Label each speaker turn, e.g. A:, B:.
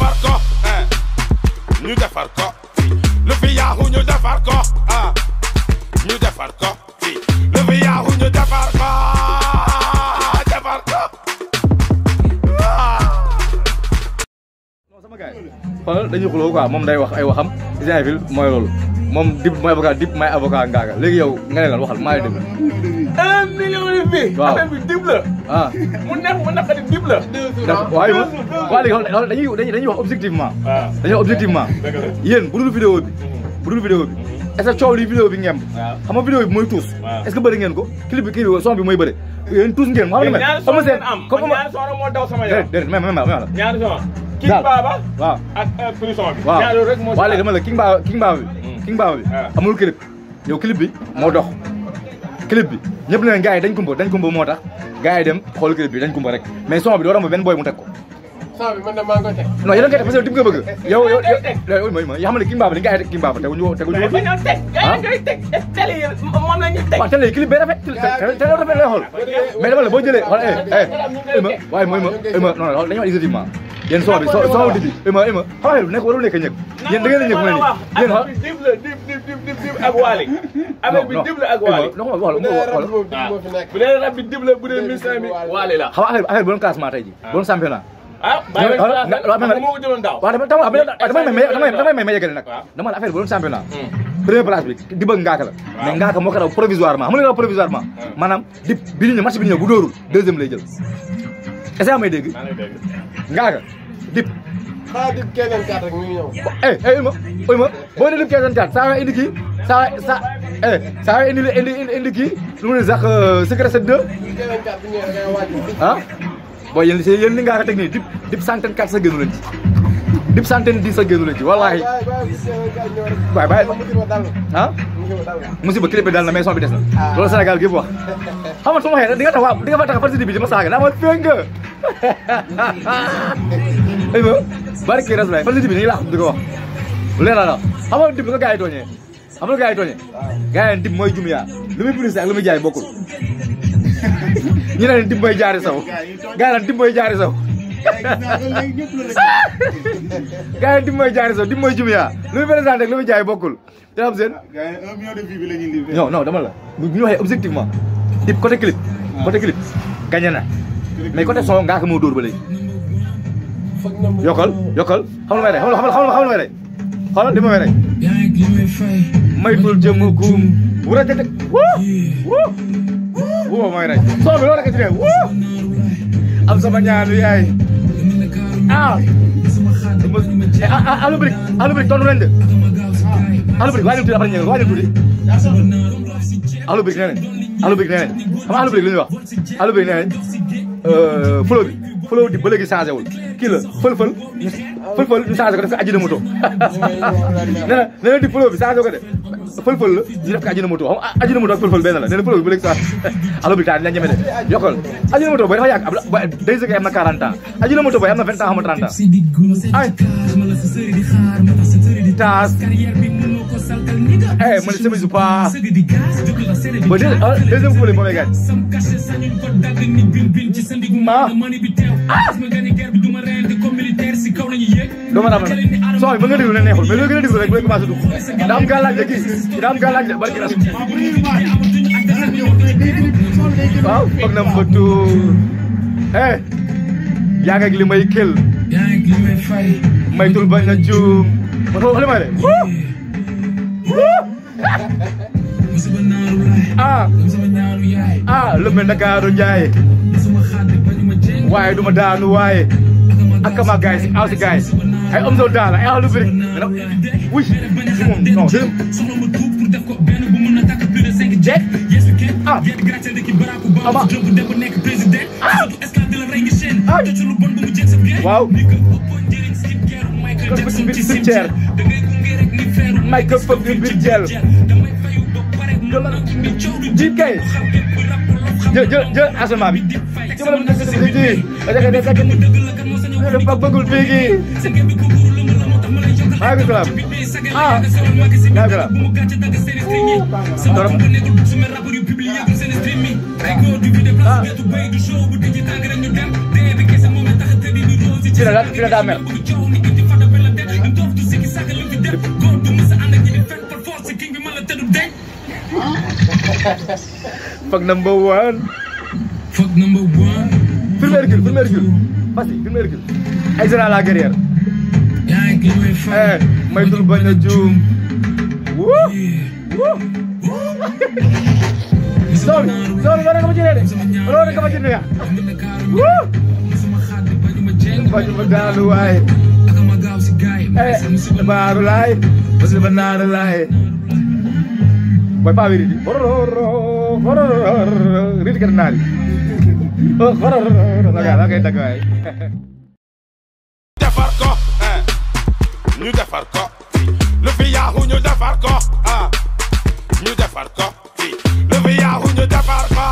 A: defar ko ñu defar ko lu fi yaaxu ñu defar ko ñu defar ko lu fi yaaxu ñu defar ko
B: sama gars xoolal dañuy xuloo quoi moom day wax ay waxam Saint-Ville mooy loolu moom Dip mooy avocat Dip may avocat Ngaaka léegi yow nga ne lan waxal maa ngi déglu.
C: 1 million de vues.
B: waaw
C: affaire bi Dip la. mu neex mu naqari Dip la.
B: waaye ma waa léegi dañuy wax objectivement. dañuy wax objectivement. yéen bu dul vidéo bi est-ce que coow li vidéo bi ngeen xam nga vidéo bi mooy tuus. est-ce que bëri ngeen ko clip bi kii bi son bi mooy bëri yéen tuus ngeen. xam nga
C: ñaari son ngeen am man ñaari son moo daw sama yaram.
B: déedéet même la
C: ñaari son. King Baba
B: waaw
C: ak prison bi.
B: waaw
C: ñaari rek moo
B: waaw léegi dama la King Baba bi amul clip yow clip bi moo dox clip bi ñëpp ne gars yi dañ kumba moo tax gars yi dem xool clip bi dañ kumba rek mais son bi doo romb benn boy mu teg ko.
D: son bi man de maa ngi koy teg.
B: non yéen a ngi koy teg parce que Dip nga bëgg. yow yoo xam ne King Baba dañ gars yi teg King Baba teguñu ko.
C: mais ñoo teg gars yi ngay teg télé yi moom la ñuy teg.
B: waaw télé yi clip bee rafet télé rafet lay xool mais dama la boo jëlee xool waaye mooy non non dañu wax exactement yéen son bi son Dip bi xam nga nekk warul nekk ñëg yéen da ngeen a ñëg mu ne nii yéen
C: Dip ak Wally avec bi Dip la ak Wally bu dee rap bi Dip la bu dee musicien bi Wally la
B: xam nga affaire bu doon classement tey ji bu doon championnat damay may yegale nag dama la affaire bu doon championnat première place bi Dip ak Ngaaka la mais Ngaaka moo ko raw provisoirement xam nga raw provisoirement maanaam Dip bi ñu ñëw match bi ñu ñëw bu dóorul deuxième lay jël est-ce que may dégg Ngaaka Dip
D: xanaa Dip keneen kat rek mi ngi ñëw.
B: boo nee Dip keneen kat saa indi kii saa indi kii lu mu ne sax secret 7 2
D: keneen kat bu ñëwee da ngay wàcc.
B: booy yéen li Ngaaka teg nii Dip 104 sa génnu leen ci Dip 110 sa génnu leen ci wallaahi waay bàyyi musiba clip bi dal na mais son bi des na loolu Sénégal gi wax xam nga su ma waxee di nga fa tax farsi bi di ma saaga daa ma fee nga ay ma bari kii rasulaay farsi bi nii laa di ko wax lu leer la xam nga Dip lu ko gars yi tooñee xam nga lu gars yi tooñee gars yi Dip mooy Jumia lu muy publicité ak lu muy jaay bokkul ñu ne Dip mooy jaari saw gars yi Dip mooy jaari saw gars yi Dip mooy jaari saw Dip mooy Jumia lu muy présenté ak lu muy jaay bokkul te xam seen
E: 1 million de vues bi la ñuy livré.
B: non dama la bu ñu waxee objectivement Dip côté clip gagné na mais côté son Ngaaka moo dóor ba léegi yokkal xam lu may rey xam lu may rey xoolal di ma may rey maytul jëm kuum wura jënd wuu may rey son bi loolu rek ci dee am sama ñaanu yaay alubrik tontu nañ de alubrik waa ñu tuuti après ñëw waa ñu tuuti alubrik nee nañ xam nga alubrik lu ñuy wax alubrik nee nañ flow Dip ba léegi changé wul kii la fël ñu changé ko def ko ajina moto nee na Dip flow bi changé ko de fël la ñu def ko ajina moto xam ajina moto ak fël benn la nee na flow bi ba léegi changé alubrik taa dina ñeme de yokkal ajina moto booy dafa yàgg day sëgg am na 40 ans ajina moto booy am na 20 ans xam nga 30 ans ay taas man sama su pas ba deuxième fois moo lay gaañ doo ma soo ba nga déglu ne neexul mais loo gën a déglu rek bu lay commencé dugg daa am gàllaaj la kii daa am gàllaaj la barki ras waaw foog na ma tuur yaa ngi ak li may kel maytul bañ na juum man foofu li may de lu mel Ndakaaru Njaay waaye duma daanu waaye ak kama gaay si aw si gaay ay am soo daal ay ahlu birik oui si moom non jeeg ama waaw Michael Fop bi bir jël Dip kay jël asama bi ci ma dafa bëggul fii maa ngi club yaa ngi club torop ci la daa mer Fuck number one.
F: Fuck number one.
B: Film Hercule. Pasti, film Hercule. Ay Zara la guerrière.
F: Yaa ngi may fay.
B: Maytul bañ a juum. Woo! Woo! Sorry, wala ka ma ci de. Wala ka ma ci de. Woo! Bañu ma daanu waay. Baaru laay. Basi ba naaru laay. Boy pa wiri di. Ridi kan naari. Lagay dagay.
A: Defar ko, ñu defar ko. Lu fi yaaxu ñu defar ko, ñu defar ko. Lu fi yaaxu ñu defar ko.